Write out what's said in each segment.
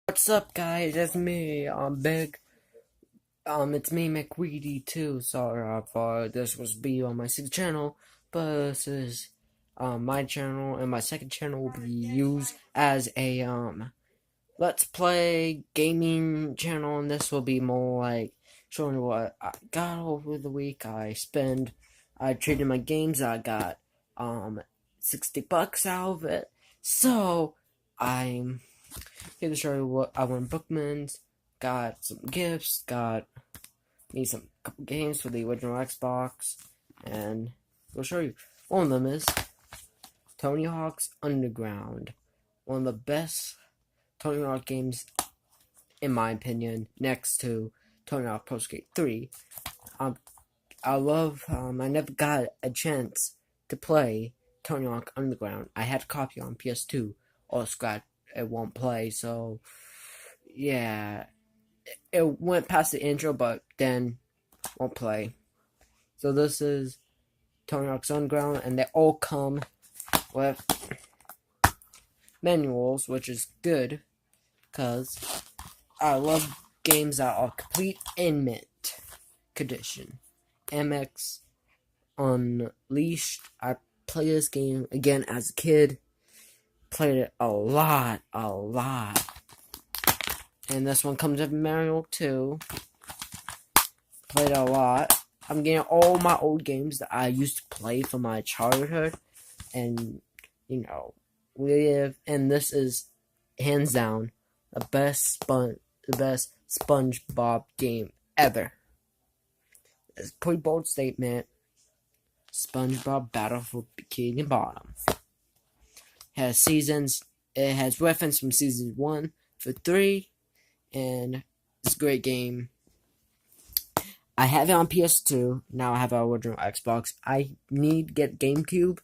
What's up, guys? It's me, Big. It's me, McWeedy, too. Sorry for this was be on my second channel, but this is, my channel, and my second channel will be used as a, Let's Play gaming channel, and this will be more like showing you what I got over the week. I traded my games, I got, $60 out of it, so I'm here to show you what I won Bookman's, got some gifts, got me some couple games for the original Xbox, and we'll show you. One of them is Tony Hawk's Underground, one of the best Tony Hawk games in my opinion, next to Tony Hawk Pro Skate 3. I never got a chance to play Tony Hawk Underground. I had a copy on PS2, or scratch it won't play, so yeah, it went past the intro, but then won't play. So this is Tony Hawk's Underground, and they all come with manuals, which is good, because I love games that are complete in mint condition. MX Unleashed, I played this game again as a kid, played it a lot, and this one comes with manual too. Played it a lot. I'm getting all my old games that I used to play from my childhood, and and this is hands down the best SpongeBob game ever. It's a pretty bold statement. SpongeBob Battle for Bikini Bottom has seasons. It has reference from season 1 for 3, and it's a great game. I have it on PS2. Now I have an original Xbox. I need to get GameCube.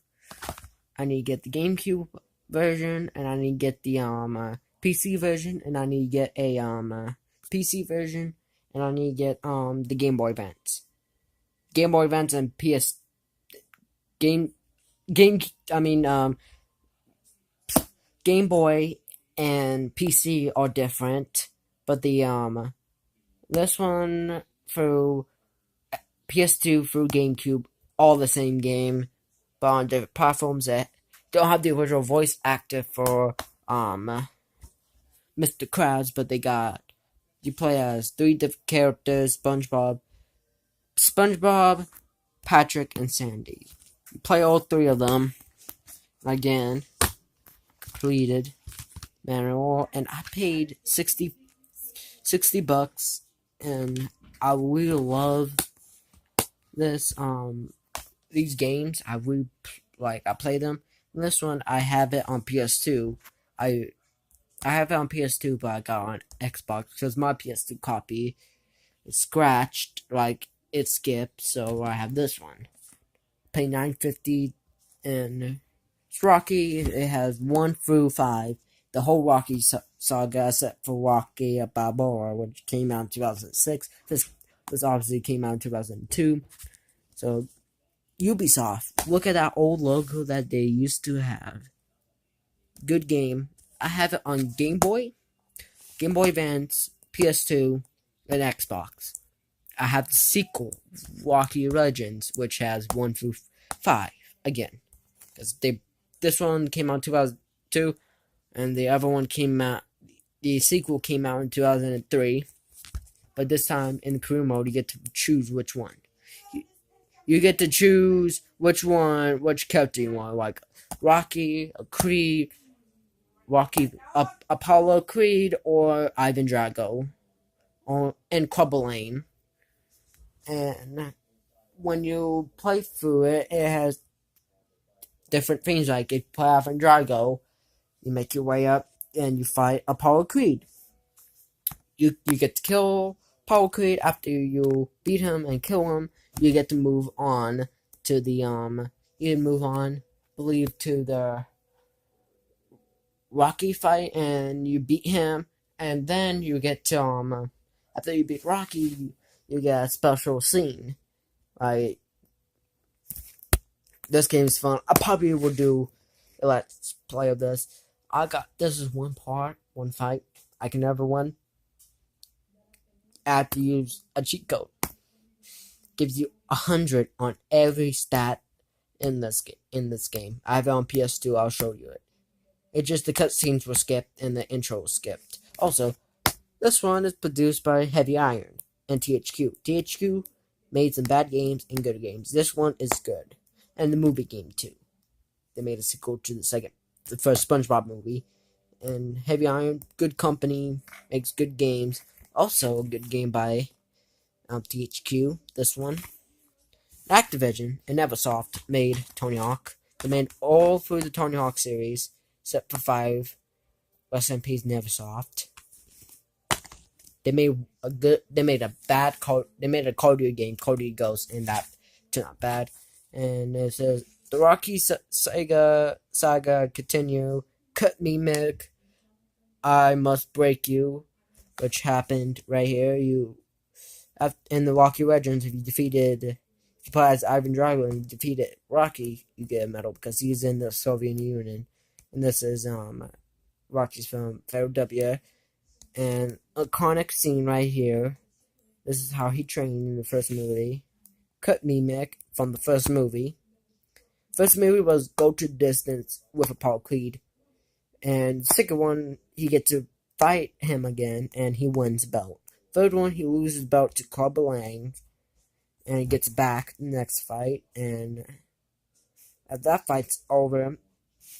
I need to get the GameCube version, and I need to get the PC version, and I need to get a PC version, and I need to get the Game Boy Advance. Game Boy Advance and Game Boy and PC are different, but the this one through PS2 through GameCube, all the same game, but on different platforms that don't have the original voice actor for Mr. Krabs, but you play as 3 different characters: SpongeBob, Patrick, and Sandy. You play all 3 of them. Again, completed manual, and I paid $60, and I really love this these games. I play them. And this one I have it on PS2. I have it on PS2, but I got it on Xbox because my PS2 copy is scratched, it skipped, so I have this one. Pay $9.50, and it's Rocky. It has 1 through 5. The whole Rocky saga, except for Rocky Balboa, which came out in 2006. This obviously came out in 2002. So, Ubisoft, look at that old logo that they used to have. Good game. I have it on Game Boy Advance, PS2, and Xbox. I have the sequel, Rocky Legends, which has 1 through 5 again, because this one came out in 2002, and the other one the sequel came out in 2003. But this time in the career mode, you get to choose which one. You get to choose which character you want, like Rocky, Creed, Apollo Creed, or Ivan Drago, and Clubber Lang. And when you play through it, it has different things. Like if you play Ivan Drago, you make your way up and you fight Apollo Creed. You get to kill Apollo Creed. After you beat him and kill him, you get to move on to the to the Rocky fight, and you beat him, and then you get to after you beat Rocky, you get a special scene. Like, this game's fun. I probably will do a let's play of this. This is one fight. I can never win. I have to use a cheat code. Gives you 100 on every stat in this game. I have it on PS2. I'll show you it. It's just the cutscenes were skipped and the intro was skipped. Also, this one is produced by Heavy Iron and THQ. THQ made some bad games and good games. This one is good, and the movie game too. They made a sequel to the first SpongeBob movie. And Heavy Iron, good company, makes good games. Also, a good game by THQ. This one, Activision and Neversoft made Tony Hawk. They made all through the Tony Hawk series, except for 5. Rest in peace, Neversoft. They made a cardio game, Cardio Ghost, and that turned out bad. And it says the Rocky saga continue. Cut me, Mick. I must break you, which happened right here. In the Rocky Legends, if you play as Ivan Drago and you defeated Rocky, you get a medal because he's in the Soviet Union. And this is Rocky's from Federal W. And a iconic scene right here. This is how he trained in the first movie. Cut me, Mick, from the first movie. First movie was Go to the Distance with Apollo Creed. And the second one, he gets to fight him again, and he wins the belt. Third one, he loses the belt to Clubber Lang, and he gets back in the next fight. And as that fight's over,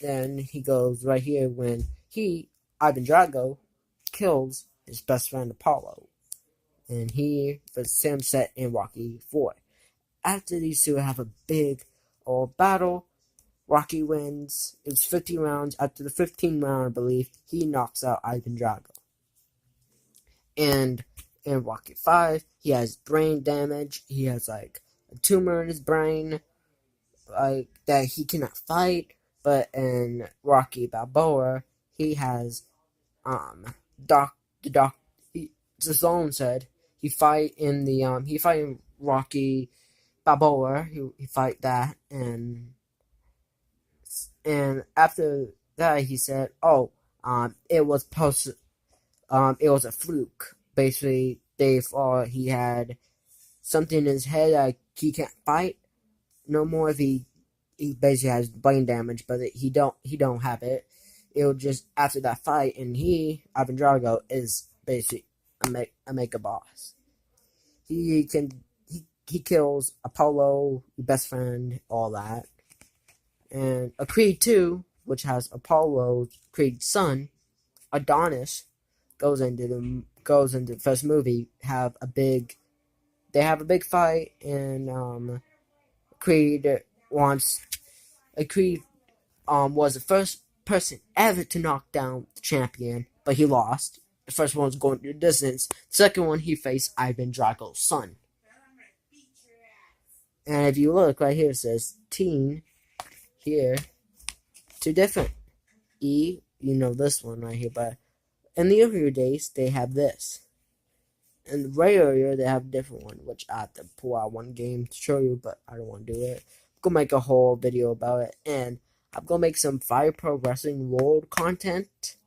then he goes right here when Ivan Drago, kills his best friend Apollo. And he was same set in Rocky 4. After these two have a big battle, Rocky wins. It's 50 rounds. After the 15th round, I believe, he knocks out Ivan Drago. And in Rocky 5, he has brain damage. He has like a tumor in his brain, like that he cannot fight. But in Rocky Balboa, he has Stallone said he fight in Rocky Balboa. He fight that, and after that he said, it was a fluke. Basically, they thought he had something in his head that he can't fight no more. If he basically has brain damage, but he don't have it. It was just after that fight, and Ivan Drago, is basically a mega boss. He kills Apollo, your best friend, all that. And a Creed 2, which has Apollo, Creed's son, Adonis, goes into the first movie. They have a big fight, and Creed was the first person ever to knock down the champion, but he lost. The first one was going to the distance. The second one, he faced Ivan Drago's son. And if you look right here, it says teen. Here, two different. You know this one right here, but in the earlier days, they have this. In the way earlier, they have a different one, which I have to pull out one game to show you, but I don't want to do it. I'm going to make a whole video about it, and I'm going to make some Fire Pro Wrestling World content,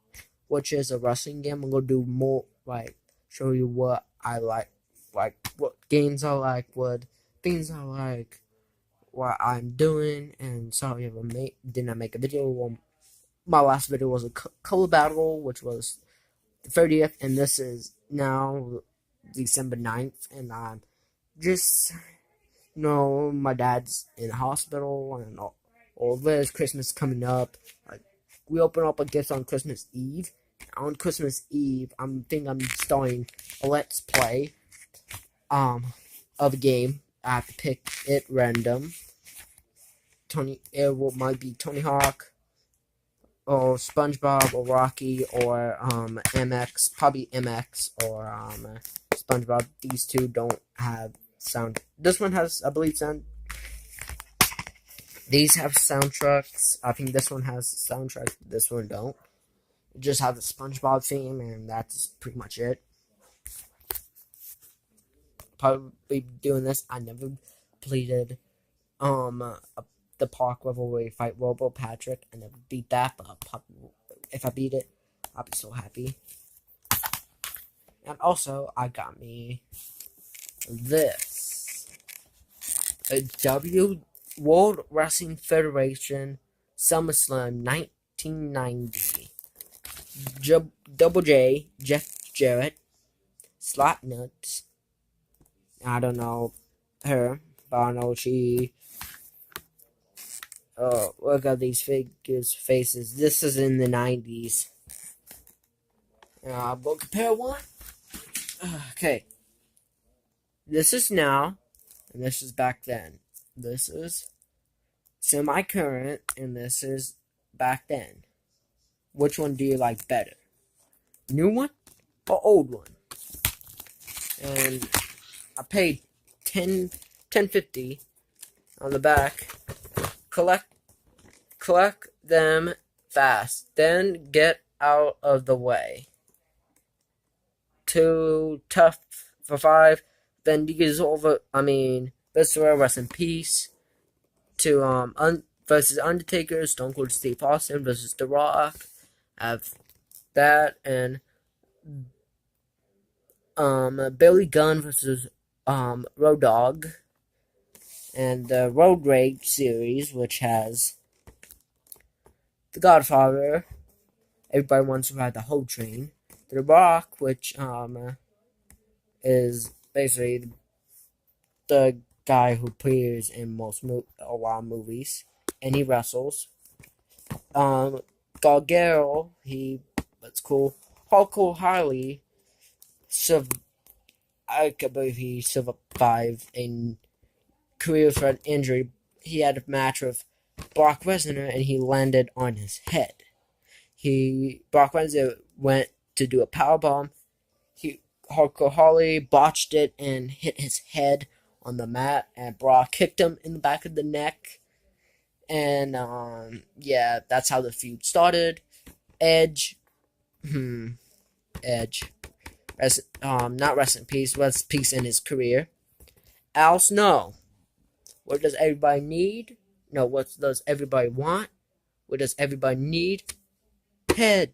which is a wrestling game. I'm going to do more, show you what I like what games I like, what things I like, what I'm doing, and sorry if I did not make a video. Well, my last video was a color battle, which was the 30th, and this is now December 9th, and I'm just, my dad's in the hospital, and all this. Christmas coming up. We open up a gift on Christmas Eve. On Christmas Eve, I'm starting a Let's Play of a game. I have to pick it random. Might be Tony Hawk, or SpongeBob, or Rocky, or MX, probably MX, or SpongeBob. These two don't have sound. This one has, I believe, sound. These have soundtracks. I think this one has soundtracks. This one don't. It just have the SpongeBob theme, and that's pretty much it. Probably doing this. I never completed the park level where you fight Robo Patrick. I never beat that, but if I beat it, I'll be so happy. And also, I got me this. A World Wrestling Federation SummerSlam 1990. Double J, Jeff Jarrett, Slot Nuts. I don't know her, but I know she. Oh, look at these figures' faces. This is in the 90s. We'll compare one. Okay. This is now, and this is back then. This is semi-current, and this is back then. Which one do you like better? New one or old one? And I paid $10.50 on the back. Collect them fast. Then get out of the way. Too tough for 5. Then dissolve it. Viscera, rest in peace. To versus Undertaker, Stone Cold Steve Austin versus The Rock. Have that, and Billy Gunn versus Road Dogg, and the Road Rage series, which has The Godfather. Everybody wants to ride the whole train. The Rock, which is basically the guy who appears in a lot of movies, and he wrestles. Gargano, that's cool. Hulk O'Reilly, I can believe he survived a career-threatening injury. He had a match with Brock Lesnar, and he landed on his head. Brock Lesnar went to do a powerbomb. Hulk O'Reilly botched it and hit his head on the mat, and Brock kicked him in the back of the neck. And that's how the feud started. Edge, not rest in peace, rest in peace in his career. Al Snow, what does everybody need? No, what does everybody want? What does everybody need? Head.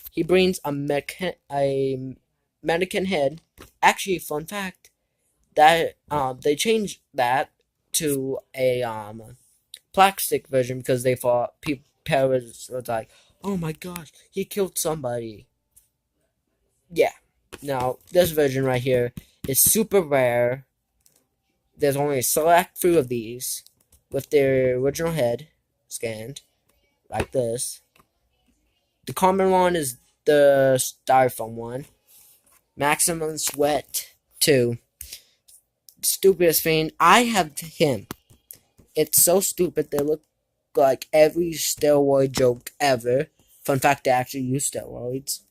He brings a mannequin head. Actually, fun fact, that they changed that to a plastic version because they thought parents was like, oh my gosh, he killed somebody. Yeah. Now, this version right here is super rare. There's only a select few of these with their original head scanned, like this. The common one is the styrofoam one. Maximum Sweat 2. Stupidest thing. I have him. It's so stupid. They look like every steroid joke ever. Fun fact, they actually use steroids.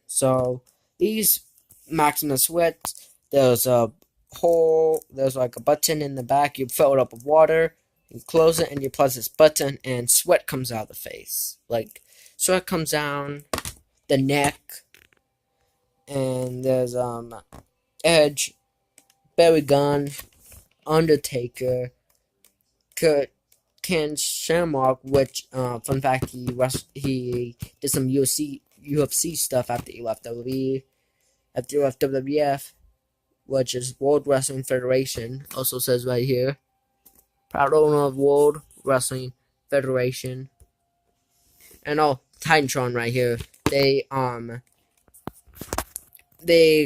So, these Maximum Sweat, there's a hole, there's like a button in the back. You fill it up with water, you close it, and you press this button, and sweat comes out of the face. Like, sweat comes down the neck, and there's Edge, Barry Gunn, Undertaker, Ken Shamrock, which fun fact, he did some UFC stuff after he left WWE, after he left WWF, which is World Wrestling Federation. Also says right here, proud owner of World Wrestling Federation. And Titantron right here. It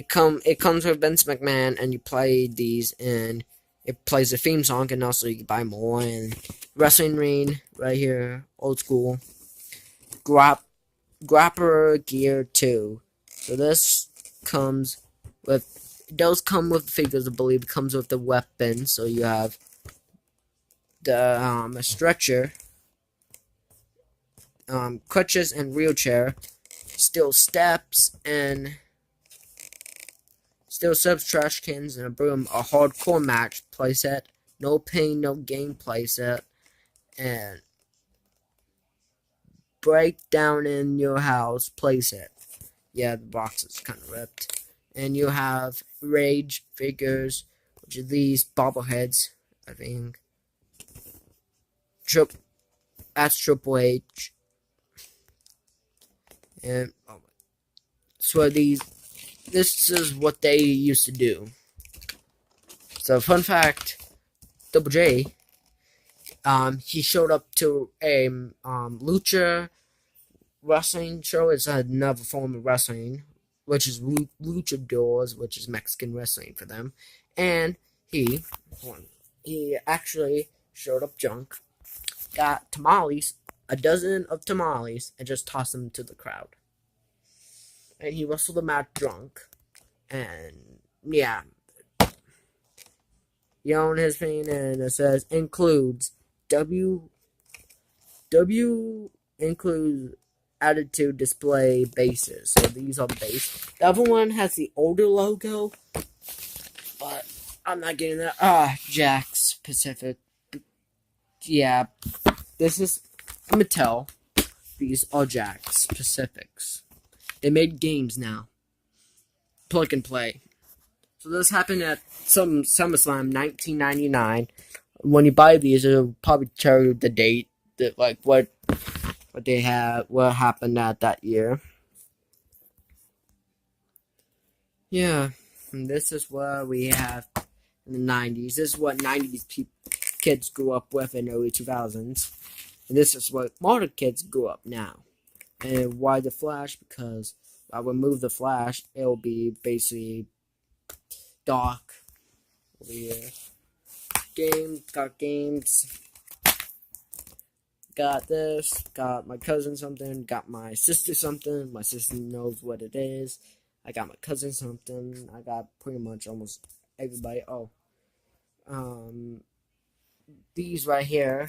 comes with Vince McMahon, and you play these, and it plays a theme song, and also you can buy more. And Wrestling Ring right here, old school. Grappler Gear 2. So this comes with, it does come with figures, I believe. It comes with the weapon. So you have the stretcher, crutches and wheelchair, steel steps, trash cans, and a broom. A hardcore match playset, no pain, no gain playset, and break down in your house playset. Yeah, the box is kind of ripped. And you have Rage figures, which are these bobbleheads, I think. That's Triple H. And So this is what they used to do. So fun fact, Double J, he showed up to a lucha wrestling show. It's another form of wrestling, which is luchadors, which is Mexican wrestling for them. And he actually showed up drunk, got tamales, a dozen of tamales, and just tossed them to the crowd. And he wrestled them out drunk. And yeah, he owned his thing, and it says includes W includes attitude display bases. So these are the base. The other one has the older logo, but I'm not getting that. Jakks Pacific. Yeah, this is Mattel. These are Jakks Pacifics. They made games now. Plug and play. So this happened at some SummerSlam 1999. When you buy these, it'll probably tell you the date, that like what they had, what happened at that year. Yeah, and this is what we have in the 90s. This is what 90s kids grew up with in early 2000s. And this is what modern kids grew up now. And why the Flash? Because I remove the Flash, it'll be basically dark. Over here. Got games. Got this. Got my cousin something. Got my sister something. My sister knows what it is. I got my cousin something. I got pretty much almost everybody. These right here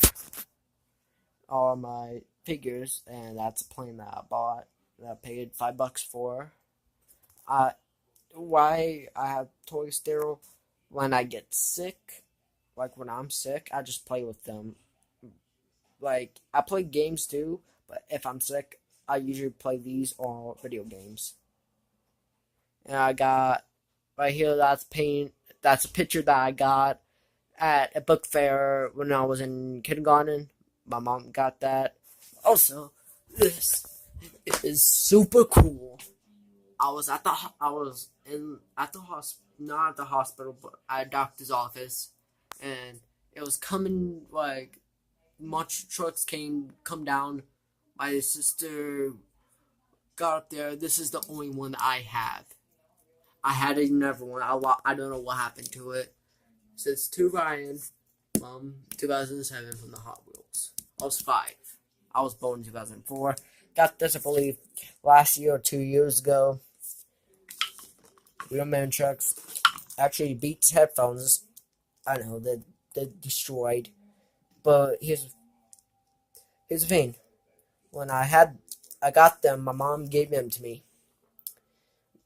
are my figures, and that's a plane that I bought. That I paid $5 for. Why I have Toy Stereo? When I get sick, like when I'm sick, I just play with them. Like, I play games too, but if I'm sick, I usually play these or video games. And I got right here, that's a picture that I got at a book fair when I was in kindergarten. My mom got that. Also, this is super cool. I was not at the hospital, but at a doctor's office, and it was coming, like, much trucks come down. My sister got up there. This is the only one I have. I had another one. I don't know what happened to it. It says to Ryan, 2007 from the Hot Wheels. I was 5. I was born in 2004. Got this, I believe, last year or 2 years ago. Wheelman trucks. Actually, Beats headphones. I know, they're destroyed. But here's the thing. When I got them, my mom gave them to me.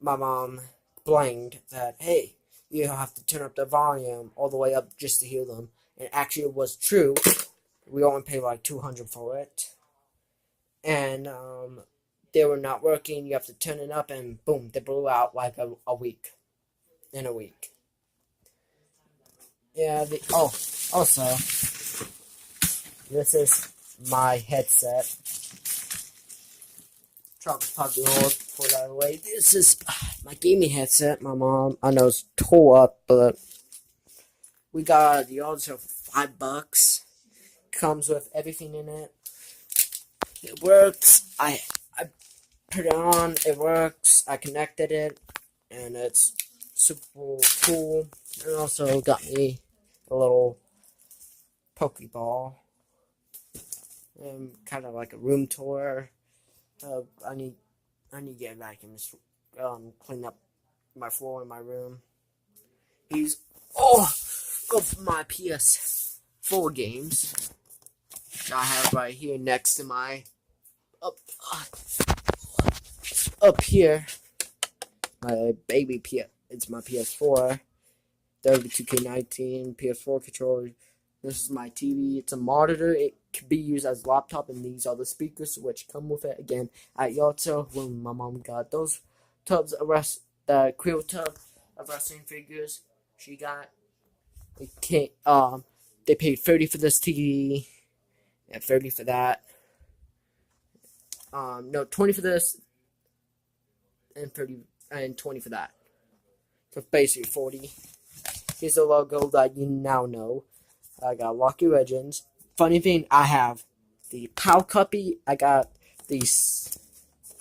My mom blamed that, hey, you have to turn up the volume all the way up just to hear them. And actually, it was true. We only paid like $200 for it. And they were not working. You have to turn it up, and boom, they blew out like a week. In a week. Yeah, also, this is my headset. Trump's probably old for that away. This is my gaming headset. My mom, I know it's tore up, but we got the also $5. Comes with everything in it. It works. I put it on. It works. I connected it, and it's super cool. And also got me a little Pokeball. And kind of like a room tour. I need to get back and just clean up my floor in my room. These of my PS4 games that I have right here next to my up here. My baby it's my PS4. W2K19 PS4 controller. This is my TV. It's a monitor. It can be used as a laptop, and these are the speakers which come with it. Again, at Yalta, when my mom got those tubs of the Creel tub of wrestling figures, she got. They paid $30 for this TV, and $30 for that. No, $20 for this, and 30 and 20 for that. So basically 40. Here's the logo that you now know. I got Rocky Legends. Funny thing, I have the PAL copy. I got these.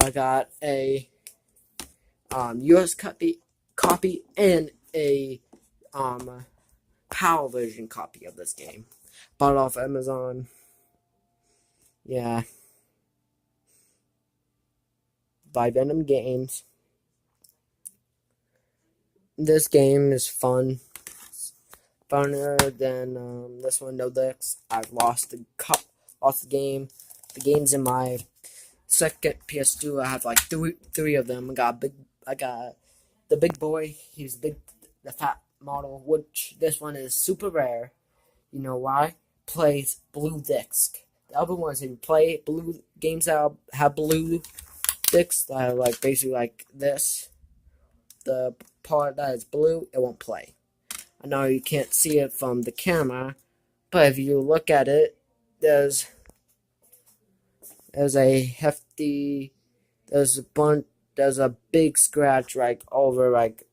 I got a US copy and a PAL version copy of this game. Bought it off Amazon. Yeah. By Venom Games. This game is fun. Funner than this one. No Dex. I've lost the game. The game's in my second PS2. I have like three of them. I got the big boy. He's the fat model. Which this one is super rare. You know why? Plays blue disc. The other ones, if you play blue games that have blue discs that are like basically like this, the part that is blue, it won't play. I know you can't see it from the camera, but if you look at it, there's a big scratch right over like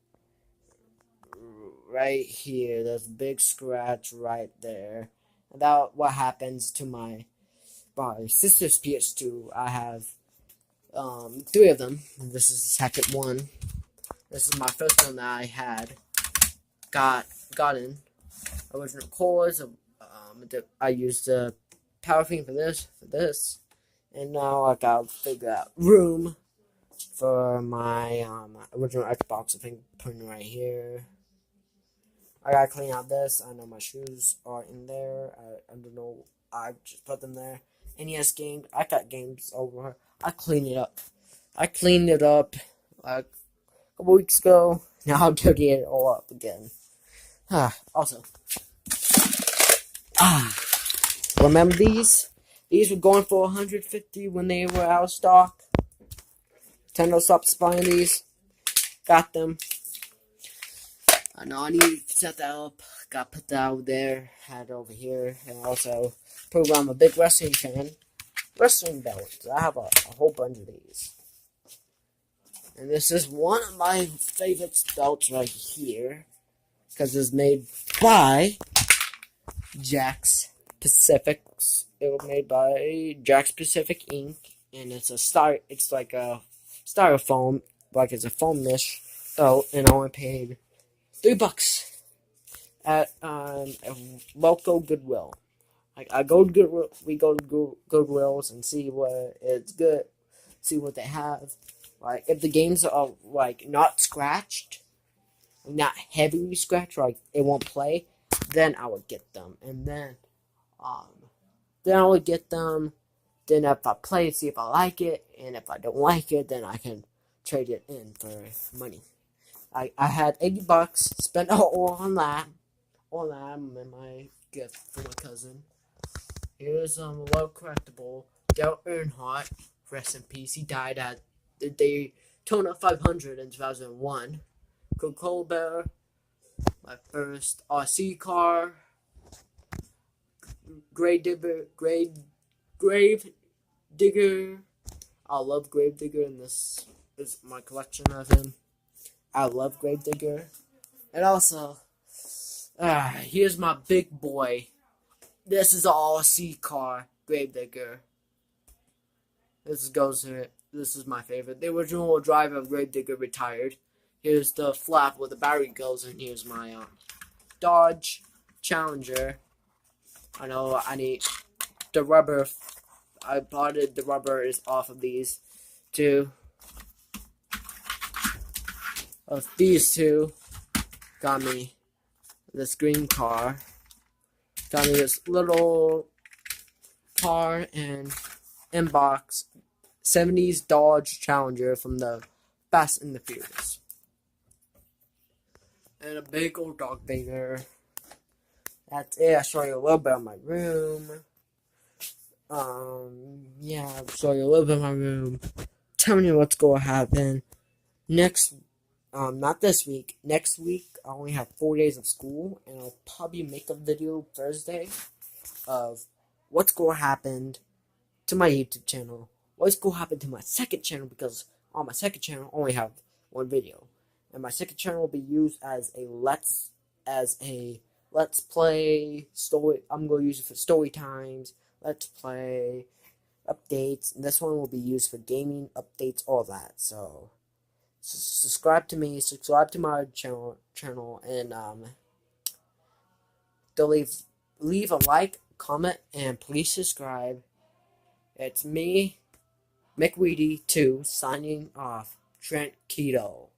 right here. There's a big scratch right there. And that what happens to my sister's PS2. I have three of them. This is the second one. This is my first one that I had gotten original cores. I used the power thing for this, and now I gotta figure out room for my original Xbox. I think putting right here. I gotta clean out this. I know my shoes are in there. I don't know. I just put them there. NES game. I got games over. I cleaned it up like a couple weeks ago. Now I'm digging it all up again. Also, remember these? These were going for $150 when they were out of stock. Nintendo stopped supplying these. Got them. I know I need to set that up. Got put that out there. Had it over here. And also, prove I'm a big wrestling fan. Wrestling belts. I have a whole bunch of these. And this is one of my favorite belts right here. Because it's made by Jakks Pacifics. It was made by Jakks Pacific Inc. And it's like a styrofoam, like it's a foam-ish belt, and I only paid $3 at a local Goodwill. Like I go to Goodwill, we go to Goodwills and see what it's good, see what they have. Like if the games are like not scratched, not heavily scratched, like it won't play, then I would get them, and then I would get them. Then if I play, see if I like it, and if I don't like it, then I can trade it in for money. I had $80, spent all on that, and my gift for my cousin. Here's low collectible Dale Earnhardt, rest in peace. He died at the Daytona 500 in 2001. Coca-Cola Bear, my first RC car. Grave Digger. I love Grave Digger, and this is my collection of him. I love Grave Digger. And also, here's my big boy. This is an RC car, Grave Digger. This is my favorite. The original driver of Grave Digger retired. Here's the flap where the battery goes, and here's my Dodge Challenger. I know I need the rubber. I bought it. The rubber is off of these two. These two got me this green car. Got me this little car and inbox 70s Dodge Challenger from the Fast and the Furious. And a big old dog Vader. That's it. I'll show you a little bit of my room. Yeah, I'll show you a little bit of my room. Tell me what's going to happen not this week. Next week, I only have 4 days of school, and I'll probably make a video Thursday of what's going to happen to my YouTube channel. What's going to happen to my second channel, because On my second channel, I only have one video, and my second channel will be used as a let's play story. I'm gonna use it for story times, let's play updates. And this one will be used for gaming updates, all that. So subscribe to me, subscribe to my channel, and leave a like, comment, and please subscribe. It's me, McWeedy2, signing off. Trent Keto.